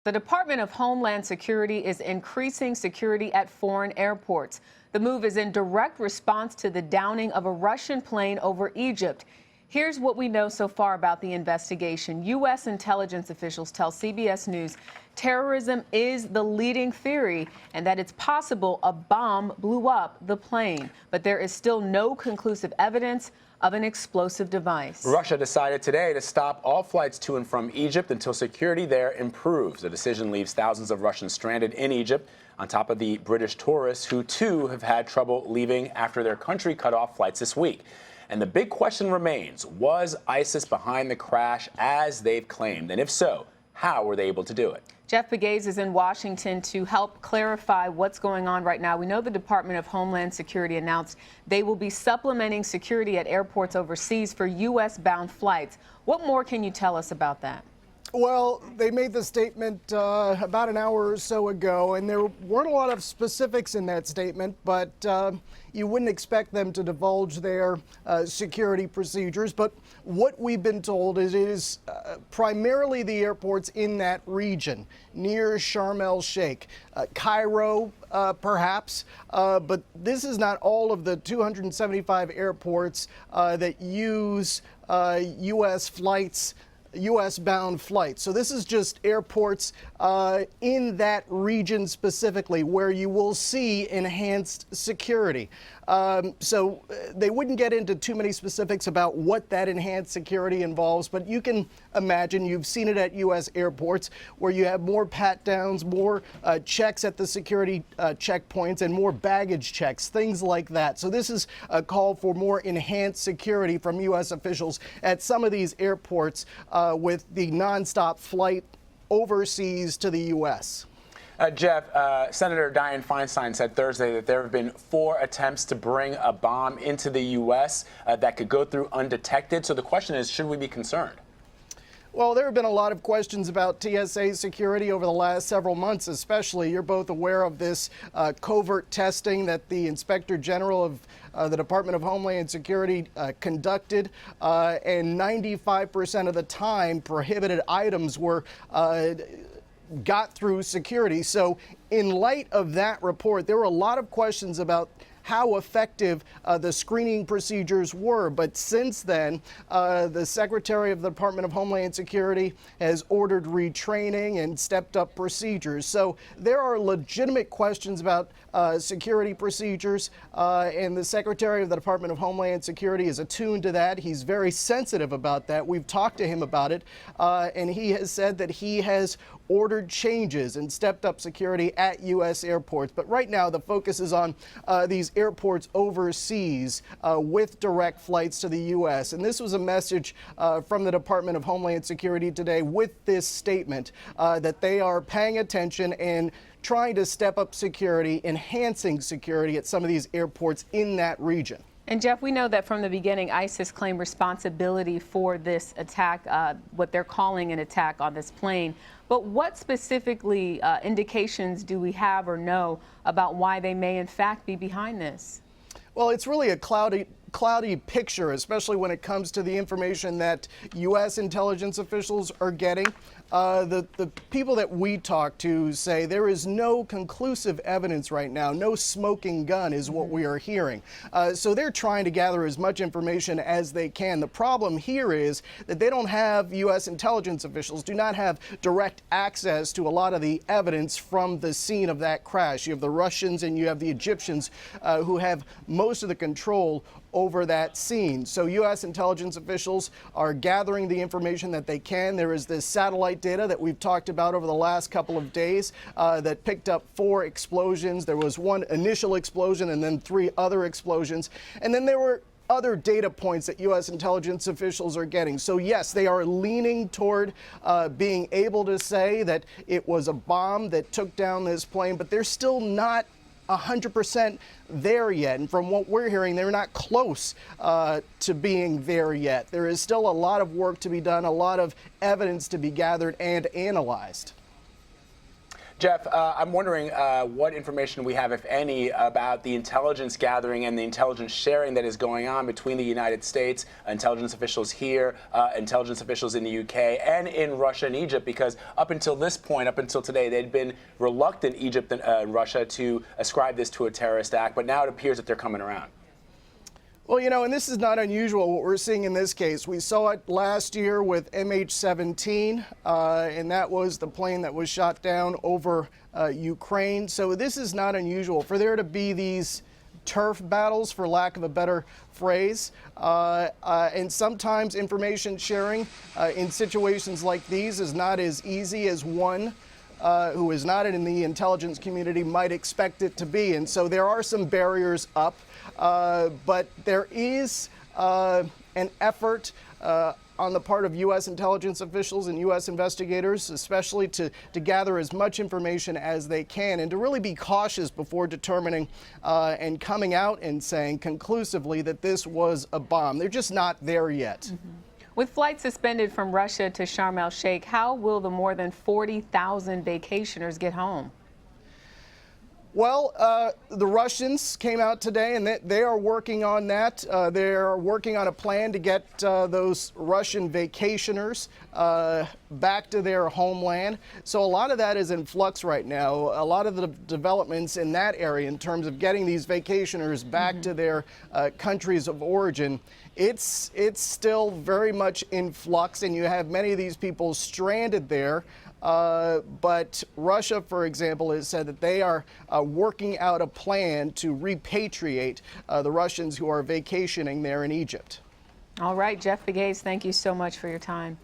The Department of Homeland Security is increasing security at foreign airports. The move is in direct response to the downing of a Russian plane over Egypt. Here's what we know so far about the investigation. U.S. intelligence officials tell CBS News terrorism is the leading theory and that it's possible a bomb blew up the plane. But there is still no conclusive evidence of an explosive device. Russia decided today to stop all flights to and from Egypt until security there improves. The decision leaves thousands of Russians stranded in Egypt, on top of the British tourists who, too, have had trouble leaving after their country cut off flights this week. And the big question remains, was ISIS behind the crash as they've claimed? And if so, how were they able to do it? Jeff Pegues is in Washington to help clarify what's going on right now. We know the Department of Homeland Security announced they will be supplementing security at airports overseas for U.S.-bound flights. What more can you tell us about that? Well, they made the statement about an hour or so ago, and there weren't a lot of specifics in that statement, but you wouldn't expect them to divulge their security procedures. But what we've been told is it is primarily the airports in that region, near Sharm el-Sheikh, Cairo, perhaps, but this is not all of the 275 airports that use U.S. flights, U.S.-bound flights. So this is just airports in that region specifically where you will see enhanced security. So they wouldn't get into too many specifics about what that enhanced security involves, but you can imagine, you've seen it at U.S. airports where you have more pat-downs, more checks at the security checkpoints, and more baggage checks, things like that. So this is a call for more enhanced security from U.S. officials at some of these airports with the nonstop flight overseas to the U.S. Jeff, Senator Dianne Feinstein said Thursday that there have been 4 attempts to bring a bomb into the U.S. That could go through undetected. So the question is, should we be concerned? Well, there have been a lot of questions about TSA security over the last several months, especially. You're both aware of this covert testing that the Inspector General of the Department of Homeland Security conducted, and 95% of the time prohibited items were got through security. So in light of that report, there were a lot of questions about how effective the screening procedures were. But since then, the Secretary of the Department of Homeland Security has ordered retraining and stepped up procedures. So there are legitimate questions about security procedures, and the Secretary of the Department of Homeland Security is attuned to that. He's very sensitive about that. We've talked to him about it, and he has said that he has ordered changes and stepped up security at U.S. airports. But right now, the focus is on these airports overseas with direct flights to the U.S. And this was a message from the Department of Homeland Security today with this statement that they are paying attention and trying to step up security, enhancing security at some of these airports in that region. And Jeff, we know that from the beginning, ISIS claimed responsibility for this attack, what they're calling an attack on this plane. But what specifically indications do we have or know about why they may in fact be behind this? Well, it's really a cloudy picture, especially when it comes to the information that U.S. intelligence officials are getting. The people that we talk to say there is no conclusive evidence right now. No smoking gun is what we are hearing. So they're trying to gather as much information as they can. The problem here is that they don't have, U.S. intelligence officials do not have direct access to a lot of the evidence from the scene of that crash. You have the Russians and you have the Egyptians who have most of the control over that scene. So U.S. intelligence officials are gathering the information that they can. There is this satellite data that we've talked about over the last couple of days that picked up 4 explosions. There was one initial explosion and then 3 other explosions. And then there were other data points that U.S. intelligence officials are getting. So yes, they are leaning toward being able to say that it was a bomb that took down this plane, but they're still not 100% there yet. And from what we're hearing, they're not close to being there yet. There is still a lot of work to be done, a lot of evidence to be gathered and analyzed. Jeff, I'm wondering what information we have, if any, about the intelligence gathering and the intelligence sharing that is going on between the United States, intelligence officials here, intelligence officials in the UK, and in Russia and Egypt, because up until this point, up until today, they'd been reluctant, Egypt and Russia, to ascribe this to a terrorist act, but now it appears that they're coming around. Well, you know, and this is not unusual what we're seeing in this case. We saw it last year with MH17, and that was the plane that was shot down over Ukraine. So this is not unusual for there to be these turf battles, for lack of a better phrase. And sometimes information sharing in situations like these is not as easy as one who is not in the intelligence community might expect it to be. And so there are some barriers up, but there is an effort on the part of U.S. intelligence officials and U.S. investigators, especially to gather as much information as they can and to really be cautious before determining and coming out and saying conclusively that this was a bomb. They're just not there yet. Mm-hmm. With flights suspended from Russia to Sharm el-Sheikh, how will the more than 40,000 vacationers get home? Well, the Russians came out today and they are working on that. They're working on a plan to get those Russian vacationers back to their homeland. So a lot of that is in flux right now. A lot of the developments in that area in terms of getting these vacationers back to their countries of origin, it's still very much in flux, and you have many of these people stranded there. But Russia, for example, has said that they are working out a plan to repatriate the Russians who are vacationing there in Egypt. All right, Jeff Begay, thank you so much for your time.